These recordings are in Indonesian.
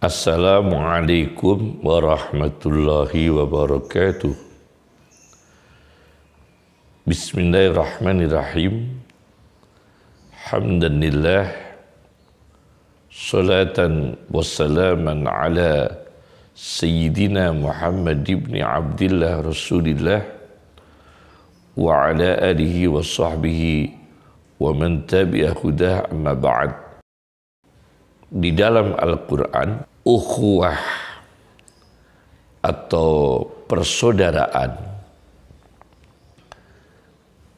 Assalamualaikum warahmatullahi wabarakatuh. Bismillahirrahmanirrahim. Hamdanillah, salatan wassalaman ala Sayyidina Muhammad ibn Abdillah Rasulillah wa ala alihi wa sahbihi wa man tabi'a hudah, amma ba'd. Di dalam Al-Quran, ukhuwah atau persaudaraan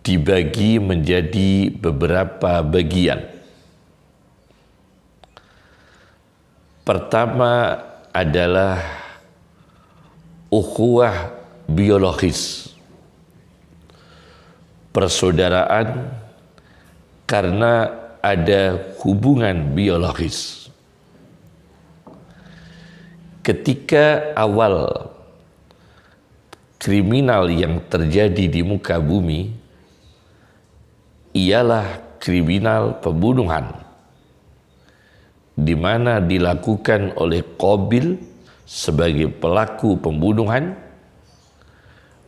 dibagi menjadi beberapa bagian. Pertama adalah ukhuwah biologis, persaudaraan karena ada hubungan biologis. Ketika awal kriminal yang terjadi di muka bumi ialah kriminal pembunuhan, di mana dilakukan oleh Qabil sebagai pelaku pembunuhan,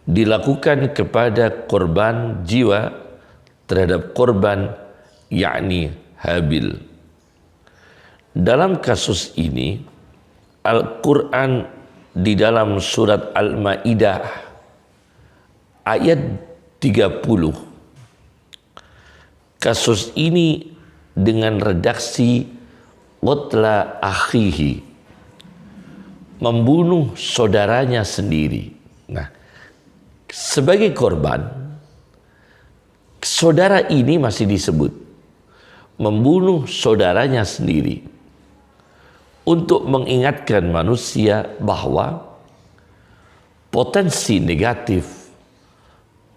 dilakukan kepada korban jiwa terhadap korban, yakni Habil. Dalam kasus ini Al-Quran di dalam surat Al-Ma'idah ayat 30, kasus ini dengan redaksi qatla akhihi, membunuh saudaranya sendiri. Nah, sebagai korban, saudara ini masih disebut membunuh saudaranya sendiri, untuk mengingatkan manusia bahwa potensi negatif,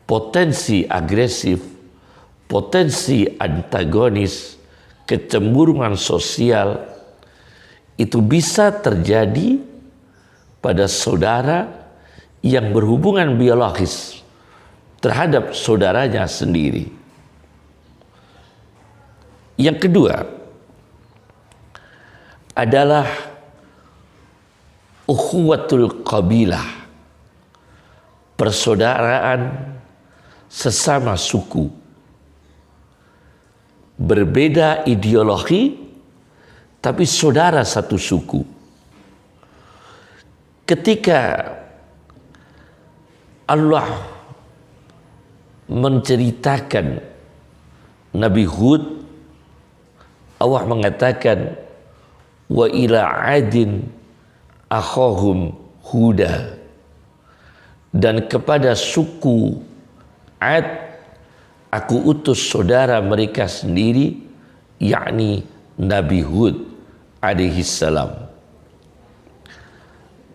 potensi agresif, potensi antagonis, kecemburuan sosial itu bisa terjadi pada saudara yang berhubungan biologis terhadap saudaranya sendiri. Yang kedua adalah ukhuwatul qabilah, persaudaraan sesama suku, berbeda ideologi tapi saudara satu suku. Ketika Allah menceritakan Nabi Hud, Allah mengatakan wa ila adin akhahum huda, dan kepada suku Ad aku utus saudara mereka sendiri, yakni Nabi Hud alaihi salam.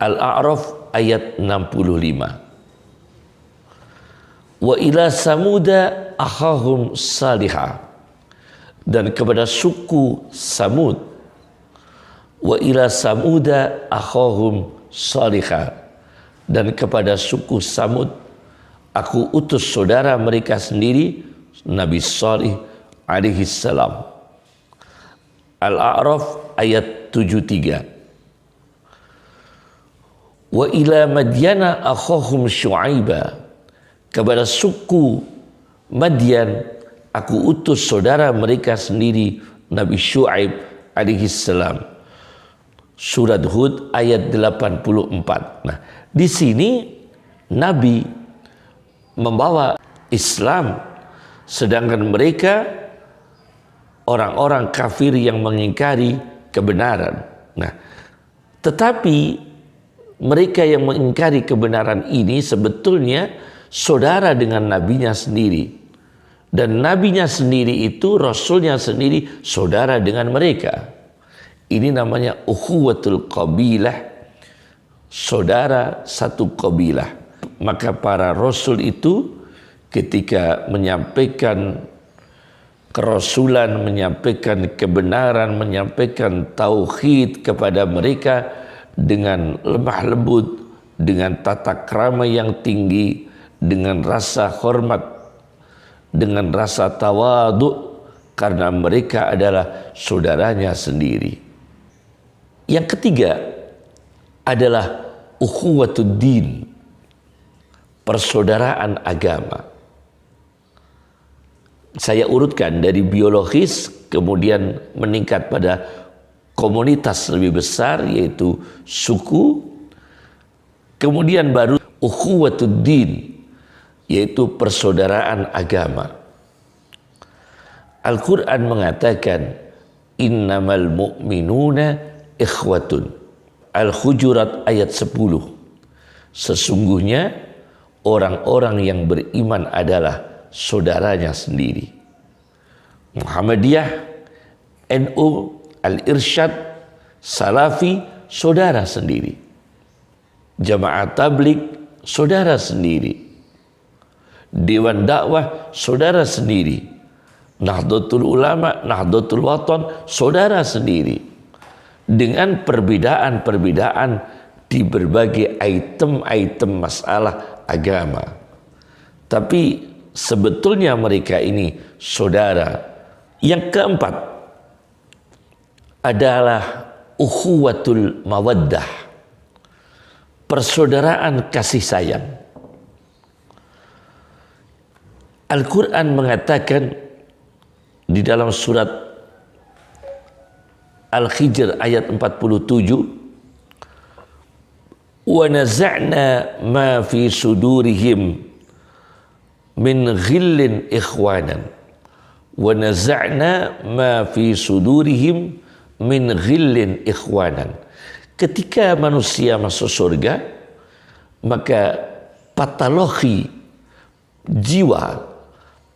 Al-A'raf ayat 65. Wa ila samuda akhahum salihah, dan kepada suku Samud, wa ila samuda akhahum salihah, dan kepada suku Samud aku utus saudara mereka sendiri, Nabi Salih alaihi salam. Al-A'raf ayat 73. Wa ila Madyana akhahum Syu'aiba, kepada suku Madian aku utus saudara mereka sendiri, Nabi Syu'aib alaihi salam. Surat Hud ayat 84. Nah, di sini Nabi membawa Islam, sedangkan mereka orang-orang kafir yang mengingkari kebenaran. Nah, tetapi mereka yang mengingkari kebenaran ini sebetulnya saudara dengan nabinya sendiri, dan nabinya sendiri itu, rasulnya sendiri, saudara dengan mereka. Ini namanya ukhuwatul qabilah, saudara satu qabilah. Maka para rasul itu ketika menyampaikan kerasulan, menyampaikan kebenaran, menyampaikan tauhid kepada mereka dengan lemah lembut, dengan tata krama yang tinggi, dengan rasa hormat, dengan rasa tawadu, karena mereka adalah saudaranya sendiri. Yang ketiga adalah ukhuwatud din, persaudaraan agama. Saya urutkan dari biologis, kemudian meningkat pada komunitas lebih besar yaitu suku, kemudian baru ukhuwatud din yaitu persaudaraan agama. Al-Quran mengatakan innamal mu'minuna ikhwatun. Al-Hujurat ayat 10. Sesungguhnya orang-orang yang beriman adalah saudaranya sendiri. Muhammadiyah, NU, Al-Irsyad, Salafi, saudara sendiri. Jamaah Tabligh, saudara sendiri. Dewan Dakwah, saudara sendiri. Nahdlatul Ulama, Nahdlatul Wathon, saudara sendiri. Dengan perbedaan-perbedaan di berbagai item-item masalah agama. Tapi sebetulnya mereka ini saudara. Yang keempat adalah ukhuwatul mawaddah, persaudaraan kasih sayang. Al-Quran mengatakan di dalam surat Al-Hijr ayat 47, wa naza'na ma fi sudurihim min ghillin ikhwanan, wa naza'na ma fi sudurihim min ghillin ikhwanan. Ketika manusia masuk surga, maka patologi jiwa,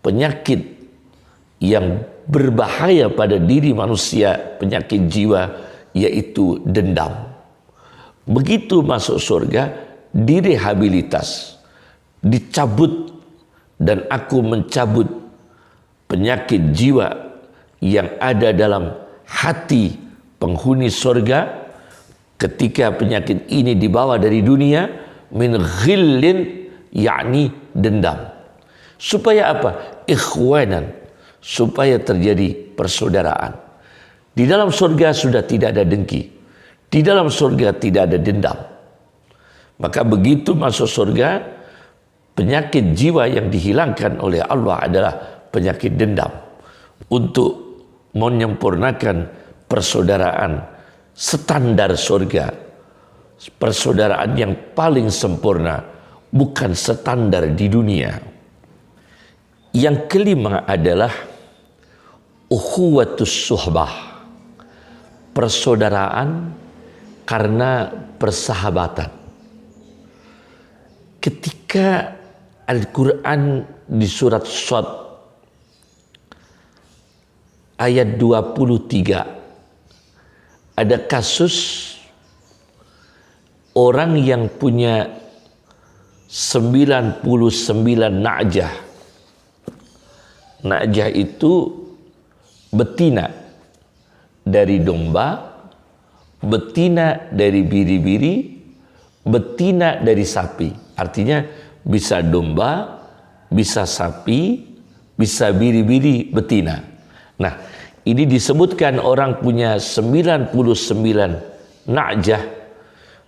penyakit yang berbahaya pada diri manusia, penyakit jiwa, yaitu dendam. Begitu masuk surga, direhabilitas, dicabut, dan aku mencabut penyakit jiwa yang ada dalam hati penghuni surga. Ketika penyakit ini dibawa dari dunia, min ghillin, yakni dendam. Supaya apa? Ikhwanan, supaya terjadi persaudaraan. Di dalam surga sudah tidak ada dengki. Di dalam surga tidak ada dendam. Maka begitu masuk surga, penyakit jiwa yang dihilangkan oleh Allah adalah penyakit dendam. Untuk menyempurnakan persaudaraan standar surga. Persaudaraan yang paling sempurna, bukan standar di dunia. Yang kelima adalah ukhuwatus suhbah, persaudaraan karena persahabatan. Ketika Al-Quran di surat Shad ayat 23 ada kasus orang yang punya 99 na'jah. Na'jah itu betina dari domba, betina dari biri-biri, betina dari sapi. Artinya bisa domba, bisa sapi, bisa biri-biri, betina. Nah, ini disebutkan orang punya 99 na'jah,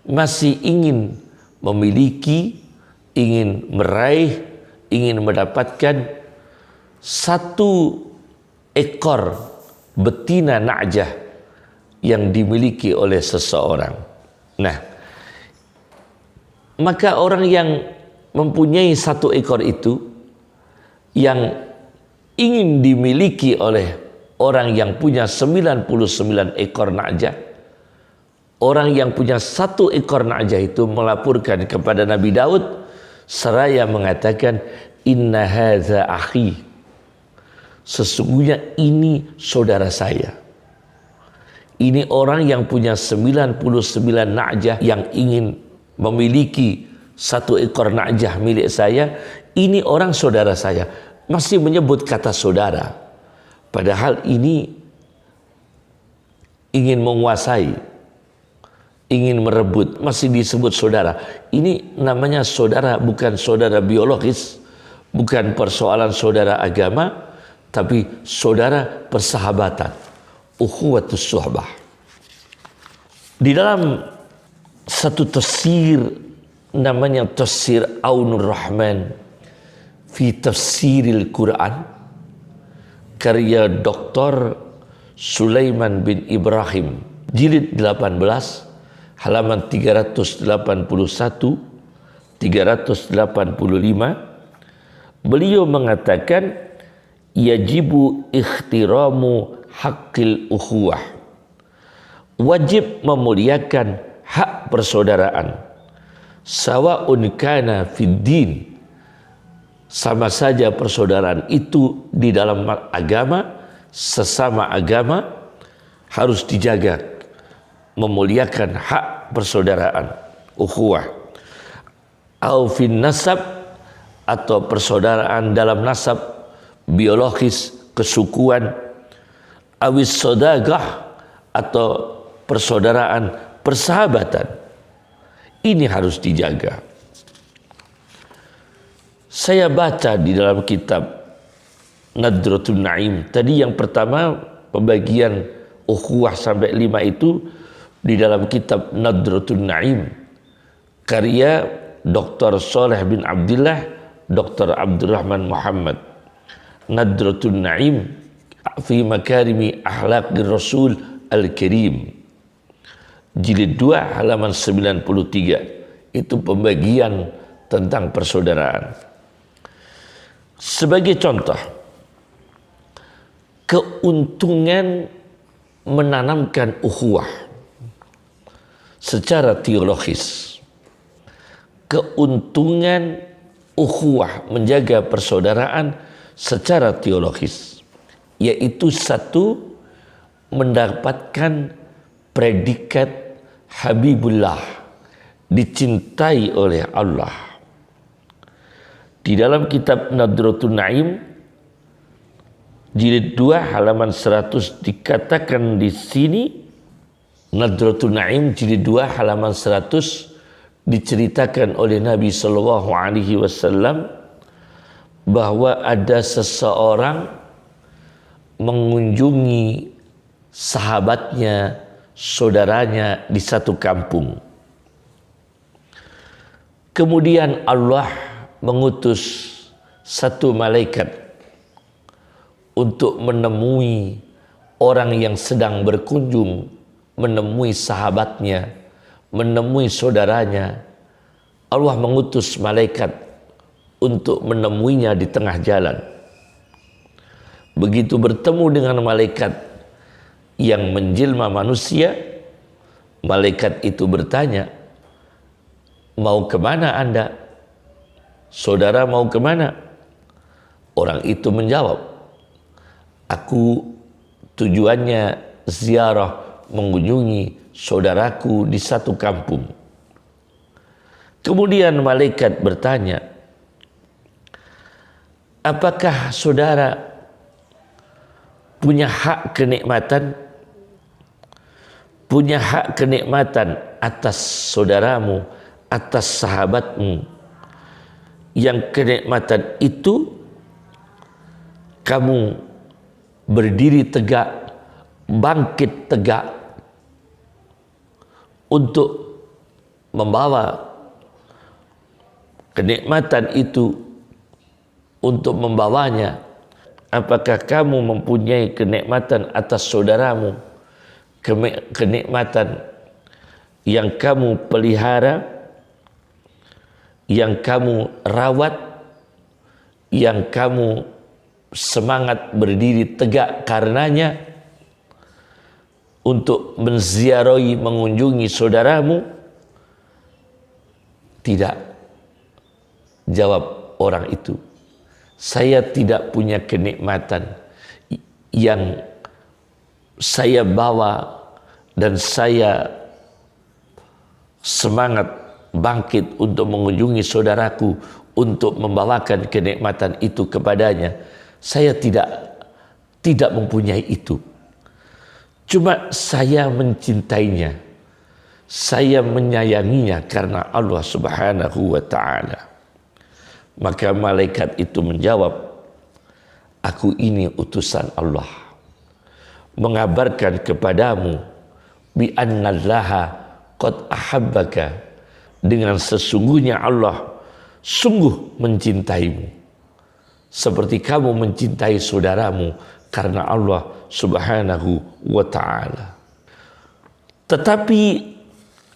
masih ingin memiliki, ingin meraih, ingin mendapatkan satu ekor betina na'jah yang dimiliki oleh seseorang. Nah, maka orang yang mempunyai satu ekor itu, yang ingin dimiliki oleh orang yang punya 99 ekor na'jah, orang yang punya satu ekor na'jah itu melaporkan kepada Nabi Daud seraya mengatakan, inna hadza akhi, sesungguhnya ini saudara saya. Ini orang yang punya 99 na'jah yang ingin memiliki satu ekor na'jah milik saya. Ini orang saudara saya. Masih menyebut kata saudara. Padahal ini ingin menguasai, ingin merebut, masih disebut saudara. Ini namanya saudara, bukan saudara biologis, bukan persoalan saudara agama, tapi saudara persahabatan, ukhuwatus suhbah. Di dalam satu tafsir namanya Tafsir Aunur Rahman fi Tafsiril Quran, karya Dr. Sulaiman bin Ibrahim, jilid 18, halaman 381 385, beliau mengatakan yajibu ikhtiramu haqqil ukhuwah, wajib memuliakan hak persaudaraan, sawa'un kana fid din, sama saja persaudaraan itu di dalam agama, sesama agama harus dijaga, memuliakan hak persaudaraan, ukhuwah. Au fin nasab, atau persaudaraan dalam nasab biologis, kesukuan, awis sodagah, atau persaudaraan persahabatan. Ini harus dijaga. Saya baca di dalam kitab Nadratul Naim tadi, yang pertama pembagian ukhuwah sampai 5 itu di dalam kitab Nadratul Naim karya Dr. Saleh bin Abdullah, Dr. Abdurrahman Muhammad. Nadratul Naim fi makarimi akhlaqir Rasul Al-Karim, jilid 2 halaman 93. Itu pembagian tentang persaudaraan. Sebagai contoh, keuntungan menanamkan ukhuwah secara teologis, keuntungan ukhuwah menjaga persaudaraan secara teologis, yaitu satu, mendapatkan predikat Habibullah, dicintai oleh Allah. Di dalam kitab Nadratul Naim jilid 2 halaman 100 dikatakan di sini, Nadratul Naim jilid 2 halaman 100 diceritakan oleh Nabi Shallallahu Alaihi Wasallam bahwa ada seseorang mengunjungi sahabatnya, saudaranya di satu kampung. Kemudian Allah mengutus satu malaikat untuk menemui orang yang sedang berkunjung, menemui sahabatnya, menemui saudaranya. Allah mengutus malaikat untuk menemuinya di tengah jalan. Begitu bertemu dengan malaikat yang menjelma manusia, malaikat itu bertanya, mau kemana Anda? Saudara mau kemana? Orang itu menjawab, aku tujuannya ziarah, mengunjungi saudaraku di satu kampung. Kemudian malaikat bertanya, apakah saudara punya hak kenikmatan? Punya hak kenikmatan atas saudaramu, atas sahabatmu, yang kenikmatan itu kamu berdiri tegak, bangkit tegak untuk membawa kenikmatan itu, untuk membawanya. Apakah kamu mempunyai kenikmatan atas saudaramu, kenikmatan yang kamu pelihara, yang kamu rawat, yang kamu semangat berdiri tegak karenanya untuk menziarahi, mengunjungi saudaramu? Tidak, jawab orang itu, saya tidak punya kenikmatan yang saya bawa dan saya semangat bangkit untuk mengunjungi saudaraku, untuk membawakan kenikmatan itu kepadanya. Saya tidak mempunyai itu. Cuma saya mencintainya, saya menyayanginya karena Allah Subhanahu wa ta'ala. Maka malaikat itu menjawab, aku ini utusan Allah, mengabarkan kepadamu bi annallaha qad ahabbaka, dengan sesungguhnya Allah sungguh mencintaimu seperti kamu mencintai saudaramu karena Allah Subhanahu wa ta'ala. Tetapi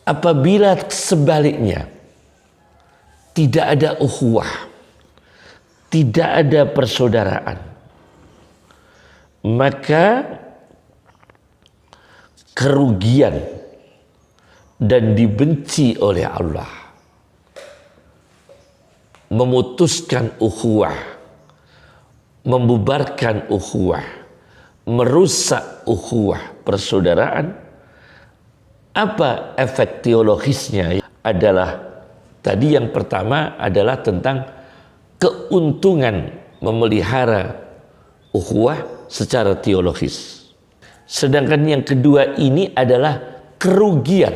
apabila sebaliknya, tidak ada ukhuwah, tidak ada persaudaraan, maka kerugian dan dibenci oleh Allah. Memutuskan ukhuwah, membubarkan ukhuwah, merusak ukhuwah persaudaraan. Apa efek teologisnya? Adalah tadi yang pertama adalah tentang keuntungan memelihara ukhuwah secara teologis. Sedangkan yang kedua ini adalah kerugian,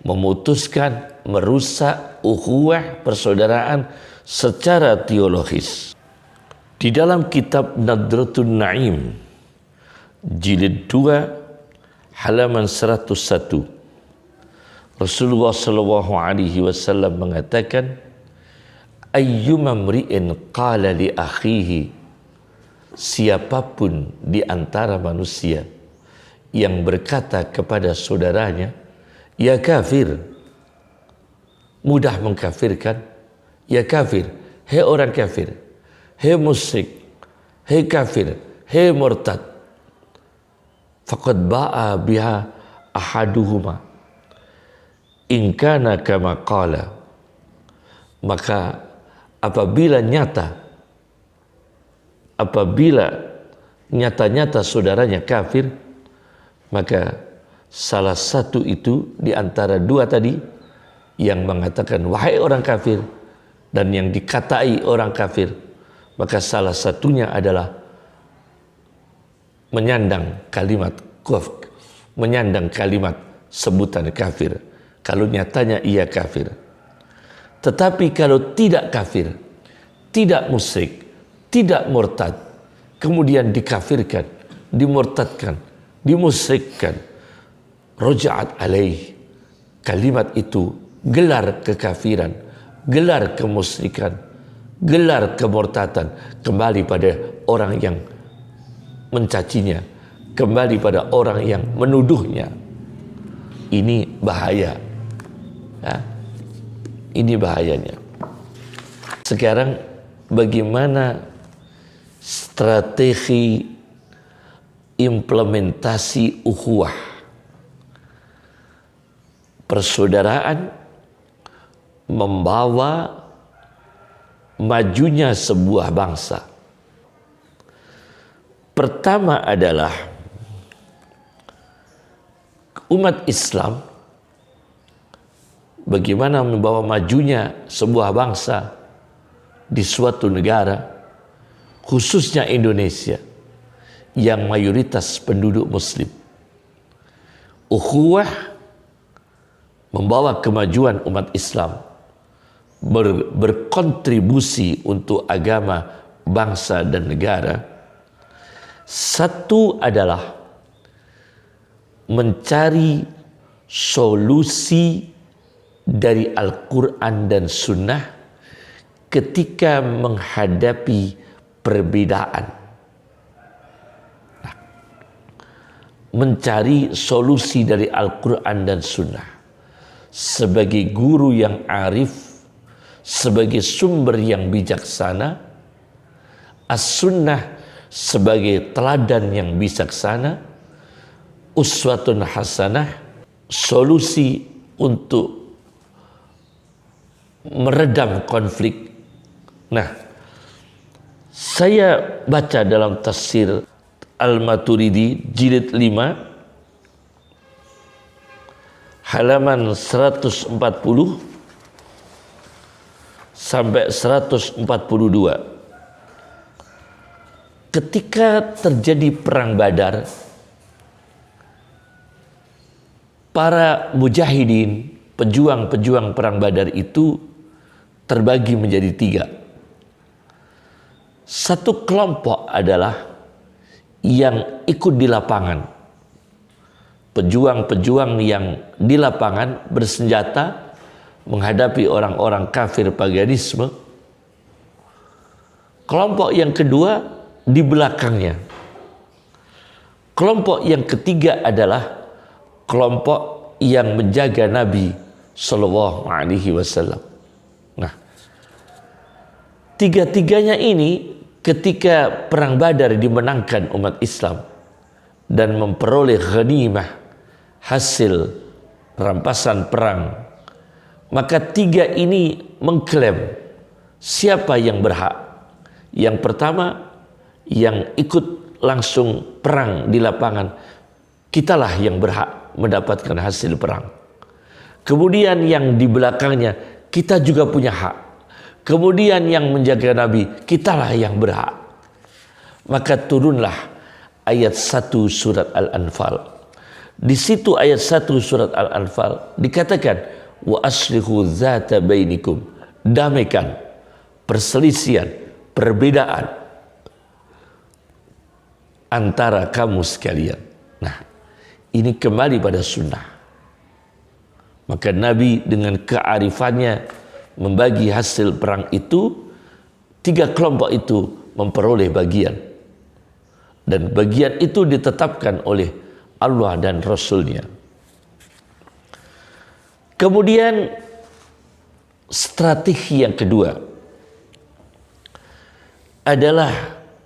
memutuskan, merusak ukhuwah persaudaraan secara teologis. Di dalam kitab Nadratun Naim jilid 2 halaman 101, Rasulullah sallallahu alaihi wasallam mengatakan, ayyuma mri'in qala li akhihi, siapapun di antara manusia yang berkata kepada saudaranya, ya kafir, mudah mengkafirkan, ya kafir, hei orang kafir, hei musyrik, hei kafir, hei murtad, faqad ba'a biha ahaduhuma in kana kama qala, maka apabila nyata-nyata saudaranya kafir, maka salah satu itu di antara dua tadi yang mengatakan wahai orang kafir dan yang dikatai orang kafir, maka salah satunya adalah menyandang kalimat kufr, menyandang kalimat sebutan kafir kalau nyatanya ia kafir. Tetapi kalau tidak kafir, tidak musyrik, tidak murtad, kemudian dikafirkan, dimurtadkan, dimusyrikkan, raja'at alaih, kalimat itu gelar kekafiran, gelar kemusyrikan, gelar kemurtadan kembali pada orang yang mencacinya, kembali pada orang yang menuduhnya. Ini bahaya. Ya, ini bahayanya. Sekarang bagaimana strategi implementasi ukhuwah persaudaraan membawa majunya sebuah bangsa? Pertama adalah umat Islam, bagaimana membawa majunya sebuah bangsa di suatu negara, khususnya Indonesia yang mayoritas penduduk muslim. Ukhuwah membawa kemajuan umat Islam, berkontribusi untuk agama, bangsa dan negara. Satu adalah mencari solusi dari Al-Quran dan Sunnah ketika menghadapi perbedaan. Mencari solusi dari Al-Quran dan Sunnah sebagai guru yang arif, sebagai sumber yang bijaksana, As-Sunnah sebagai teladan yang bijaksana, uswatun hasanah, solusi untuk meredam konflik. Nah, saya baca dalam tafsir Al-Maturidi jilid 5 halaman 140 sampai 142. Ketika terjadi perang Badar, para mujahidin, pejuang-pejuang perang Badar itu terbagi menjadi 3. Satu kelompok adalah yang ikut di lapangan, pejuang-pejuang yang di lapangan bersenjata menghadapi orang-orang kafir paganisme. Kelompok yang kedua di belakangnya. Kelompok yang ketiga adalah kelompok yang menjaga Nabi Sallallahu Alaihi Wasallam. Nah, tiga-tiganya ini ketika perang Badar dimenangkan umat Islam dan memperoleh ghanimah, hasil rampasan perang, maka tiga ini mengklaim siapa yang berhak. Yang pertama, yang ikut langsung perang di lapangan, kitalah yang berhak mendapatkan hasil perang. Kemudian yang di belakangnya, kita juga punya hak. Kemudian yang menjaga Nabi, kitalah yang berhak. Maka turunlah ayat 1 surat Al-Anfal. Di situ ayat 1 surat Al-Anfal dikatakan, wa aslihu dzata bainikum, damaikan perselisihan, perbedaan antara kamu sekalian. Nah, ini kembali pada sunnah. Maka Nabi dengan kearifannya membagi hasil perang itu, tiga kelompok itu memperoleh bagian. Dan bagian itu ditetapkan oleh Allah dan Rasulnya. Kemudian strategi yang kedua adalah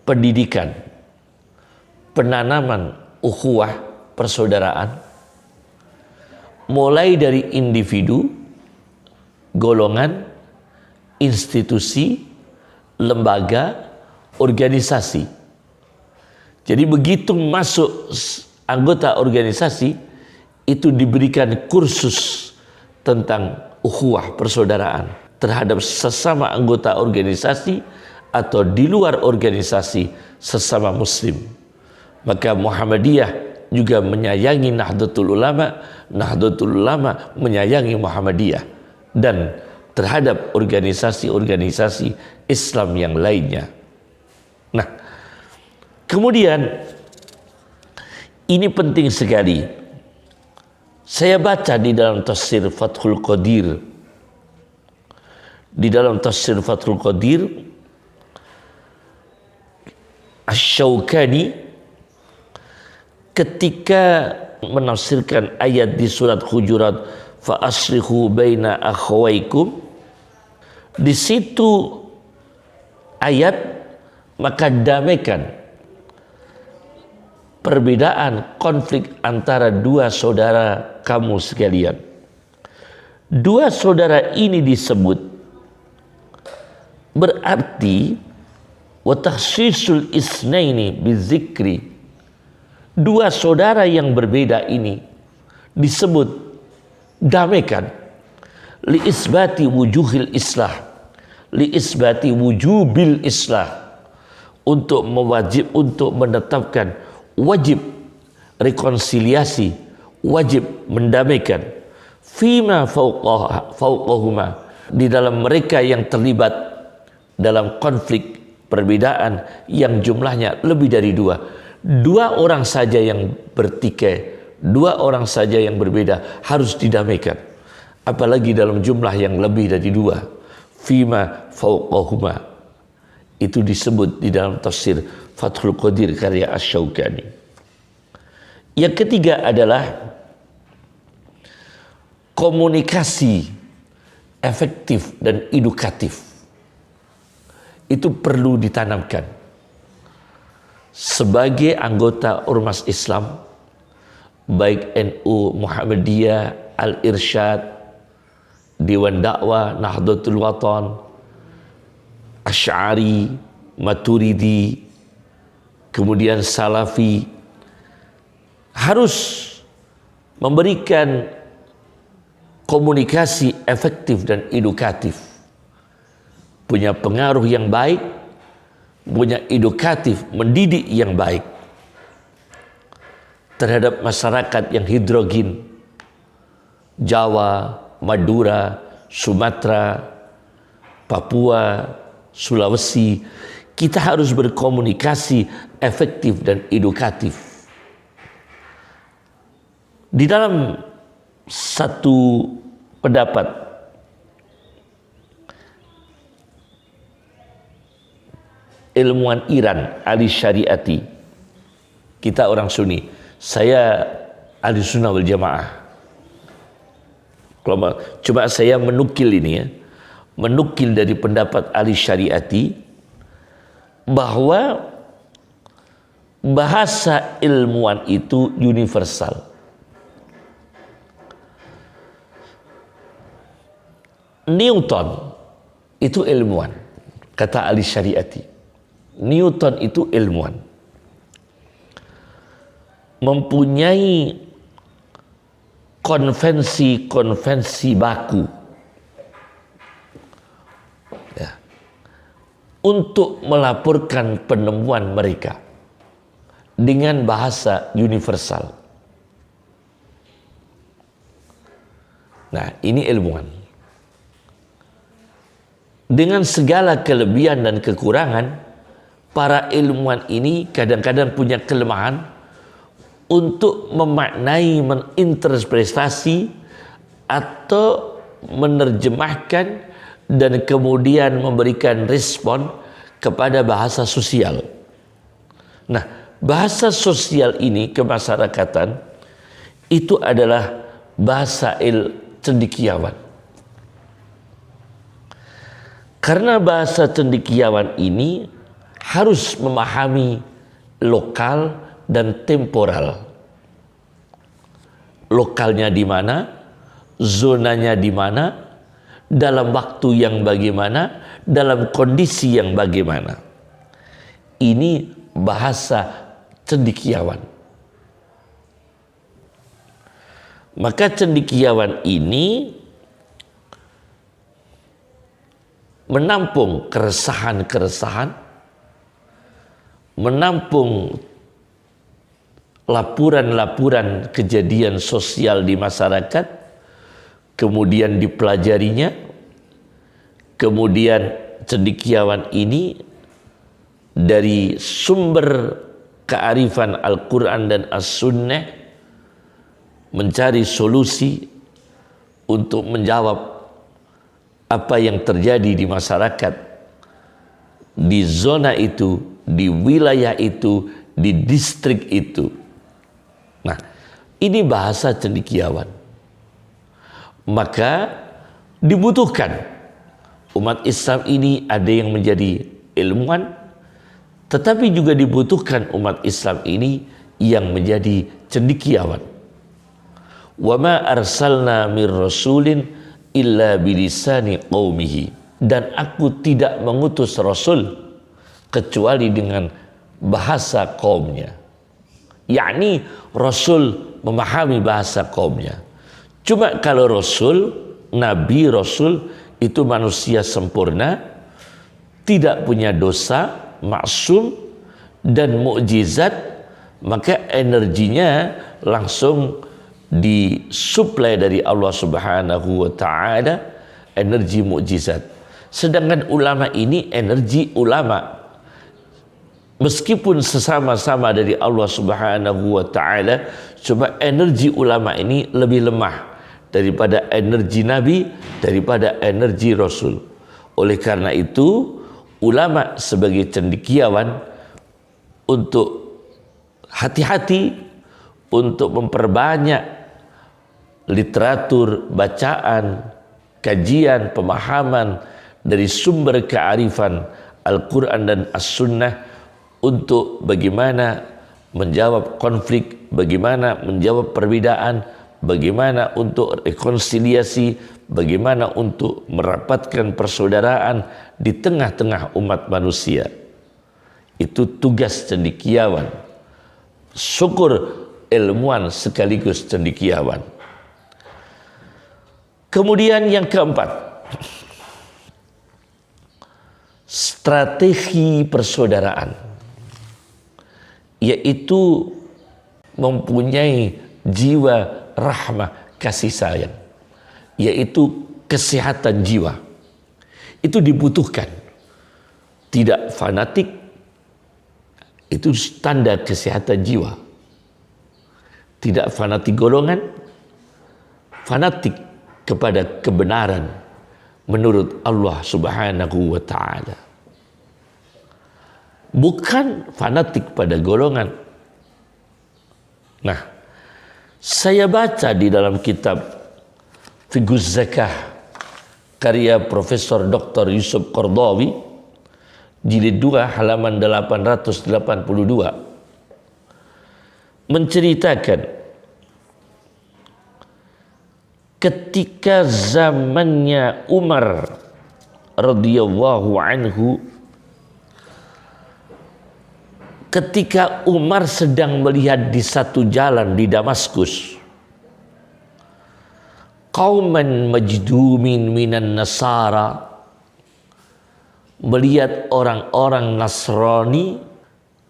pendidikan, penanaman ukhuwah persaudaraan, mulai dari individu, golongan, institusi, lembaga, organisasi. Jadi begitu masuk anggota organisasi, itu diberikan kursus tentang ukhuwah persaudaraan terhadap sesama anggota organisasi atau di luar organisasi sesama muslim. Maka Muhammadiyah juga menyayangi Nahdlatul Ulama, Nahdlatul Ulama menyayangi Muhammadiyah, dan terhadap organisasi-organisasi Islam yang lainnya. Nah, kemudian ini penting sekali. Saya baca di dalam tafsir Fathul Qadir. Di dalam tafsir Fathul Qadir, Asy-Syaukani ketika menafsirkan ayat di surat Hujurat, fa aslihu baina akhawaikum, di situ ayat, maka damaikan perbedaan konflik antara dua saudara kamu sekalian. Dua saudara ini disebut berarti wa takhsisul isnaini bizikri. Dua saudara yang berbeda ini disebut damaikan li isbati wujuhil islah, li isbati wujubil islah, untuk menetapkan wajib rekonsiliasi, wajib mendamaikan fima fauqahuma, di dalam mereka yang terlibat dalam konflik perbedaan yang jumlahnya lebih dari dua. Dua orang saja yang bertikai, dua orang saja yang berbeda harus didamaikan, apalagi dalam jumlah yang lebih dari dua. Fima fauqahuma, itu disebut di dalam tafsir Fathul Qadir karya Asy-Syaukani. Yang ketiga adalah komunikasi efektif dan edukatif. Itu perlu ditanamkan. Sebagai anggota Ormas Islam, baik NU, Muhammadiyah, Al-Irsyad, Dewan Dakwah, Nahdlatul Watan, Asy'ari, Maturidi, kemudian Salafi, harus memberikan komunikasi efektif dan edukatif, punya pengaruh yang baik, punya edukatif, mendidik yang baik terhadap masyarakat yang heterogen, Jawa, Madura, Sumatera, Papua, Sulawesi. Kita harus berkomunikasi efektif dan edukatif. Di dalam satu pendapat ilmuwan Iran, Ali Syariati, kita orang Sunni, saya ahli sunnah wal jamaah. Coba saya menukil ini ya, menukil dari pendapat Ali Syariati bahwa bahasa ilmuwan itu universal. Newton itu ilmuwan, kata Ali Syariati. Newton itu ilmuwan, mempunyai konvensi-konvensi baku ya, untuk melaporkan penemuan mereka dengan bahasa universal. Nah, ini ilmuwan. Dengan segala kelebihan dan kekurangan, para ilmuwan ini kadang-kadang punya kelemahan untuk memaknai, menginterpretasi atau menerjemahkan dan kemudian memberikan respon kepada bahasa sosial. Nah, bahasa sosial ini kemasyarakatan itu adalah bahasa cendekiawan. Karena bahasa cendekiawan ini harus memahami lokal dan temporal. Lokalnya di mana, zonanya di mana, dalam waktu yang bagaimana, dalam kondisi yang bagaimana. Ini bahasa cendekiawan. Maka cendekiawan ini menampung keresahan-keresahan, menampung laporan-laporan kejadian sosial di masyarakat, kemudian dipelajarinya, kemudian cendekiawan ini dari sumber kearifan Al-Quran dan As-Sunnah mencari solusi untuk menjawab apa yang terjadi di masyarakat, di zona itu, di wilayah itu, di distrik itu. Nah, ini bahasa cendekiawan. Maka dibutuhkan umat Islam ini ada yang menjadi ilmuwan, tetapi juga dibutuhkan umat Islam ini yang menjadi cendekiawan. Wa ma arsalna mir rasulin illa bilisani qaumihi, dan aku tidak mengutus rasul kecuali dengan bahasa kaumnya. Yakni rasul memahami bahasa kaumnya. Cuma kalau rasul, nabi rasul itu manusia sempurna, tidak punya dosa, maksum dan mukjizat, maka energinya langsung disuplai dari Allah Subhanahu wa taala, energi mukjizat. Sedangkan ulama ini energi ulama, meskipun sesama-sama dari Allah Subhanahu wa taala, cuma energi ulama ini lebih lemah daripada energi nabi, daripada energi rasul. Oleh karena itu, ulama sebagai cendekiawan untuk hati-hati untuk memperbanyak literatur, bacaan, kajian, pemahaman dari sumber kearifan Al-Quran dan As-Sunnah untuk bagaimana menjawab konflik, bagaimana menjawab perbedaan, bagaimana untuk rekonsiliasi, bagaimana untuk merapatkan persaudaraan di tengah-tengah umat manusia. Itu tugas cendekiawan. Syukur ilmuwan sekaligus cendekiawan. Kemudian yang keempat, strategi persaudaraan, yaitu mempunyai jiwa rahmah kasih sayang, yaitu kesehatan jiwa. Itu dibutuhkan. Tidak fanatik, itu tanda kesehatan jiwa. tidak fanatik golongan, fanatik kepada kebenaran menurut Allah Subhanahu wa ta'ala. Bukan fanatik pada golongan. Nah, saya baca di dalam kitab Fiqhuz Zakah karya Profesor Dr. Yusuf Qaradawi jilid 2 halaman 882 menceritakan ketika zamannya Umar radhiyallahu anhu, ketika Umar sedang melihat di satu jalan di Damaskus, qauman majdumin minan nasara, melihat orang-orang Nasrani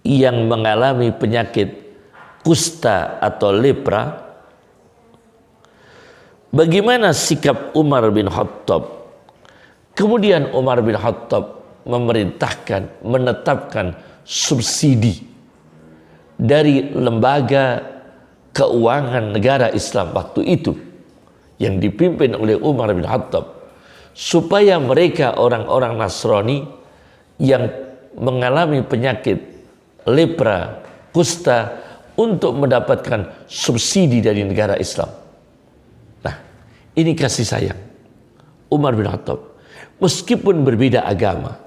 yang mengalami penyakit kusta atau lepra. Bagaimana sikap Umar bin Khattab? Kemudian Umar bin Khattab memerintahkan, menetapkan subsidi dari lembaga keuangan negara Islam waktu itu yang dipimpin oleh Umar bin Khattab, supaya mereka orang-orang Nasrani yang mengalami penyakit lepra, kusta, untuk mendapatkan subsidi dari negara Islam. Nah, ini kasih sayang Umar bin Khattab. Meskipun berbeda agama,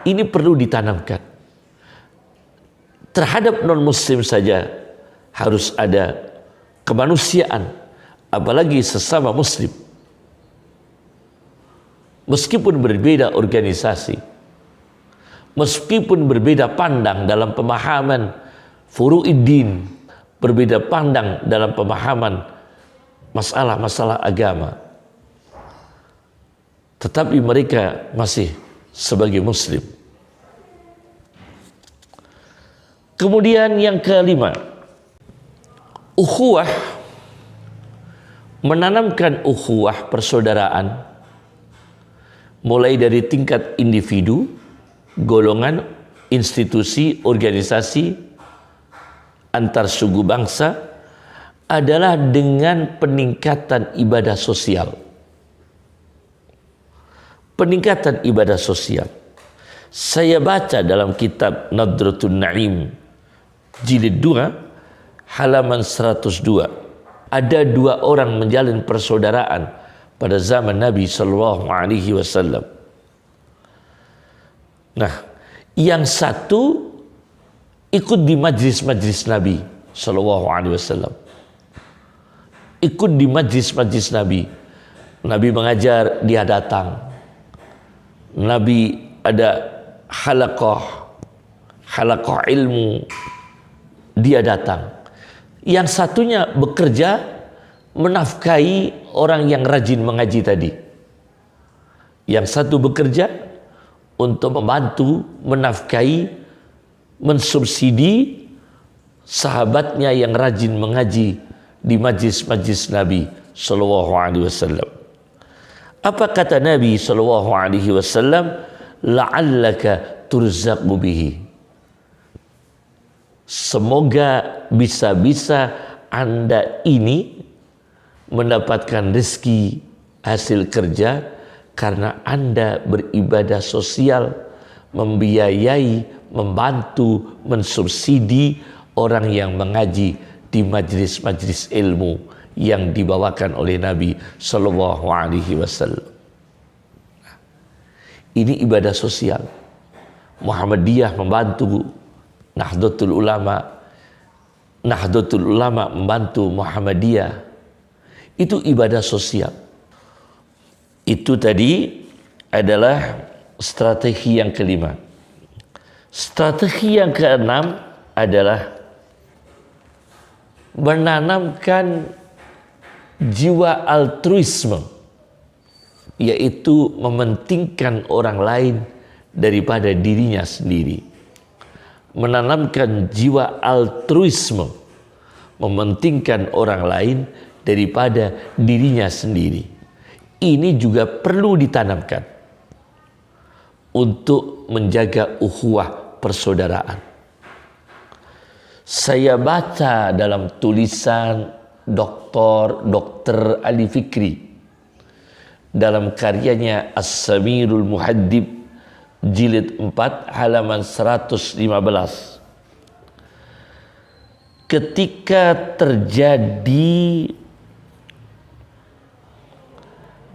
ini perlu ditanamkan. Terhadap non-muslim saja harus ada kemanusiaan, apalagi sesama muslim. Meskipun berbeda organisasi, meskipun berbeda pandang dalam pemahaman furu'iddin, berbeda pandang dalam pemahaman masalah-masalah agama, tetapi mereka masih sebagai muslim. Kemudian yang kelima, ukhuwah, menanamkan ukhuwah persaudaraan mulai dari tingkat individu, golongan, institusi, organisasi, antar suku bangsa, adalah dengan peningkatan ibadah sosial. Peningkatan ibadah sosial. Saya baca dalam kitab Nadratun Na'im jilid 2 halaman 102. Ada dua orang menjalin persaudaraan pada zaman Nabi Sallallahu Alaihi Wasallam. Nah, yang satu ikut di majlis-majlis Nabi Sallallahu Alaihi Wasallam. Ikut di majlis-majlis Nabi. Nabi mengajar, dia datang. Nabi ada halaqah ilmu, dia datang. Yang satunya bekerja menafkahi orang yang rajin mengaji tadi. Yang satu bekerja untuk membantu menafkahi, mensubsidi sahabatnya yang rajin mengaji di majlis-majlis Nabi Sallallahu Alaihi Wasallam. Apa kata Nabi Sallallahu Alaihi Wasallam? La'allaka turzaqu bihi. Semoga bisa-bisa Anda ini mendapatkan rezeki hasil kerja karena Anda beribadah sosial, membiayai, membantu, mensubsidi orang yang mengaji di majlis-majlis ilmu yang dibawakan oleh Nabi Sallallahu Alaihi Wasallam. Ini ibadah sosial. Muhammadiyah membantu Nahdlatul Ulama, Nahdlatul Ulama membantu Muhammadiyah. Itu ibadah sosial. Itu tadi adalah strategi yang kelima. Strategi yang keenam adalah menanamkan jiwa altruisme, yaitu mementingkan orang lain daripada dirinya sendiri. Menanamkan jiwa altruisme, mementingkan orang lain daripada dirinya sendiri. Ini juga perlu ditanamkan untuk menjaga ukhuwah persaudaraan. Saya baca dalam tulisan Dr. Ali Fikri dalam karyanya As-Samirul Muhaddib jilid 4 halaman 115. Ketika terjadi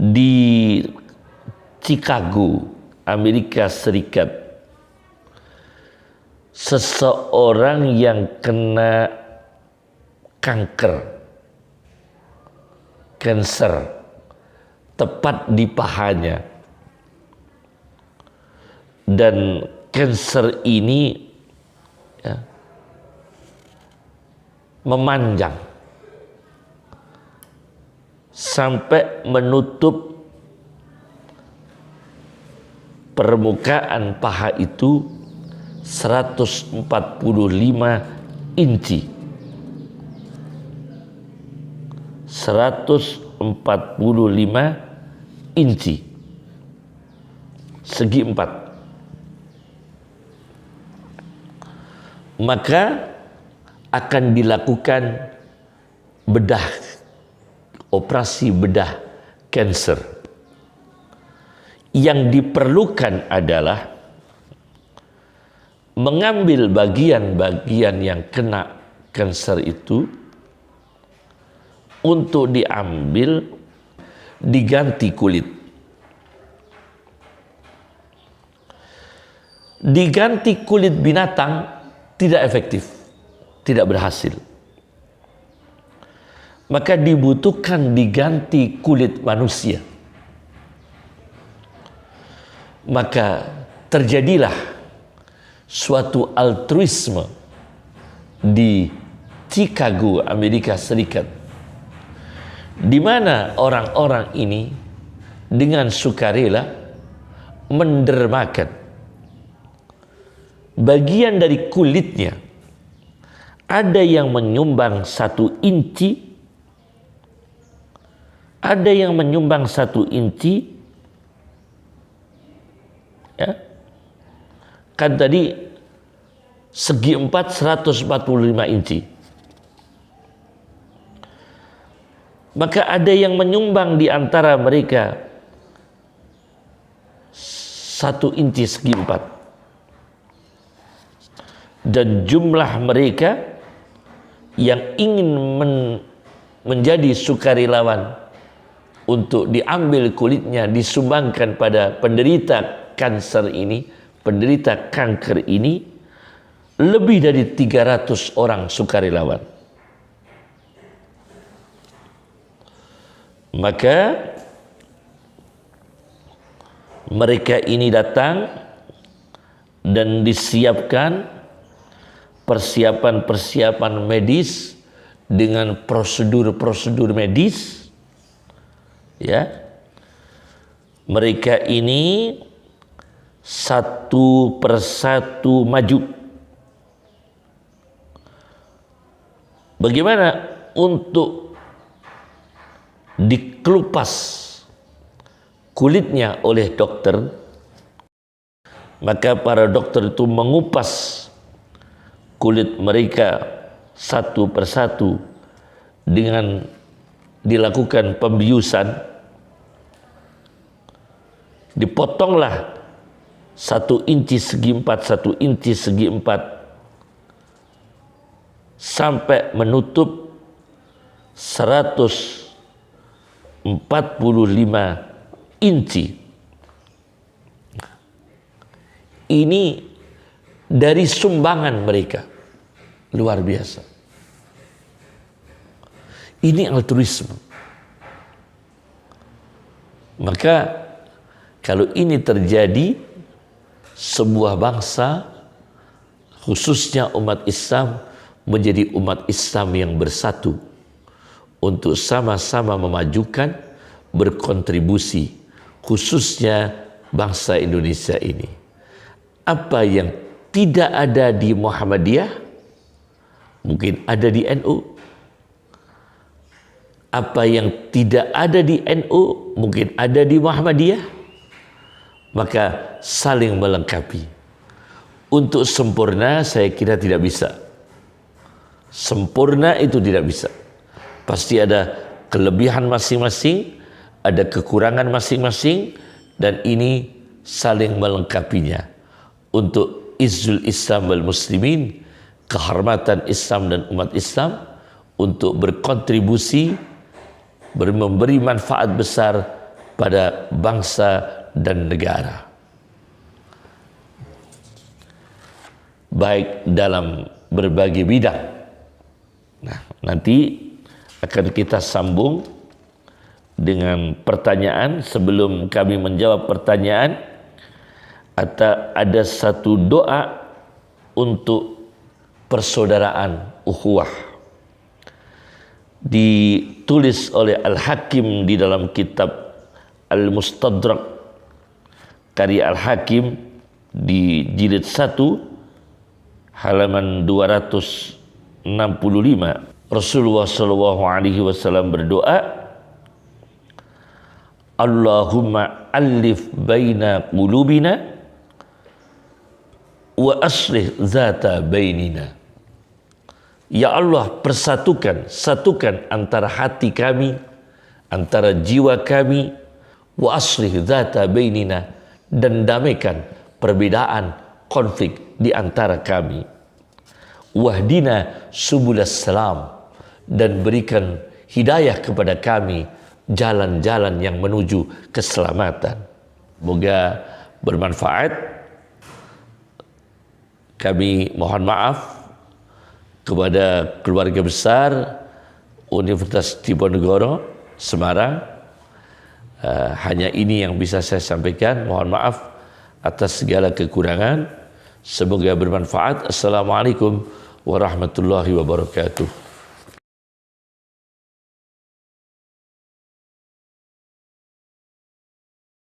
di Chicago, Amerika Serikat, seseorang yang kena kanker, tepat di pahanya, dan kanker ini ya, memanjang sampai menutup permukaan paha itu 145 inci. 145 inci segi 4. Maka akan dilakukan bedah, operasi bedah kanker. Yang diperlukan adalah mengambil bagian-bagian yang kena kanker itu untuk diambil, diganti kulit. Diganti kulit binatang tidak efektif, tidak berhasil. Maka dibutuhkan diganti kulit manusia. Maka terjadilah suatu altruisme di Chicago, Amerika Serikat, di mana orang-orang ini dengan sukarela mendermakan bagian dari kulitnya. Ada yang menyumbang 1 inci, ada yang menyumbang 1 inci, ya. Kan tadi segi 4 145 inci. Maka ada yang menyumbang di antara mereka 1 inci segi 4. Dan jumlah mereka yang ingin menjadi sukarelawan untuk diambil kulitnya, disumbangkan pada penderita kanker ini, penderita kanker ini, lebih dari 300 orang sukarelawan. Maka mereka ini datang dan disiapkan persiapan-persiapan medis dengan prosedur-prosedur medis, ya. Mereka ini satu persatu maju. Bagaimana untuk dikelupas kulitnya oleh dokter? Maka para dokter itu mengupas kulit mereka satu persatu dengan dilakukan pembiusan. Dipotonglah 1 inci segi 4, 1 inci segi 4 sampai menutup 145 inci. Ini dari sumbangan mereka. Luar biasa. Ini altruisme. Maka kalau ini terjadi, sebuah bangsa, khususnya umat Islam, menjadi umat Islam yang bersatu untuk sama-sama memajukan, berkontribusi, khususnya bangsa Indonesia ini. Apa yang tidak ada di Muhammadiyah, mungkin ada di NU. Apa yang tidak ada di NU, mungkin ada di Muhammadiyah. Maka saling melengkapi. Untuk sempurna saya kira tidak bisa. Sempurna itu tidak bisa. Pasti ada kelebihan masing-masing, ada kekurangan masing-masing, dan ini saling melengkapinya. Untuk izzul Islam wal muslimin, kehormatan Islam dan umat Islam, untuk berkontribusi, memberi manfaat besar pada bangsa dan negara. Baik dalam berbagai bidang. Nah, nanti akan kita sambung dengan pertanyaan. Sebelum kami menjawab pertanyaan, ada satu doa untuk persaudaraan ukhuwah, ditulis oleh Al-Hakim di dalam kitab Al-Mustadrak karya Al-Hakim di jilid 1 halaman 265. Rasulullah SAW berdoa, Allahumma alif baina qulubina wa aslih zata bainina. Ya Allah, satukan antara hati kami, antara jiwa kami, wa aslih zata bainina, dan damaikan perbedaan konflik di antara kami. Wahdina subulas salam, dan berikan hidayah kepada kami jalan-jalan yang menuju keselamatan. Semoga bermanfaat. Kami mohon maaf kepada keluarga besar Universitas Diponegoro Semarang. Hanya ini yang bisa saya sampaikan. Mohon maaf atas segala kekurangan. Semoga bermanfaat. Assalamualaikum warahmatullahi wabarakatuh.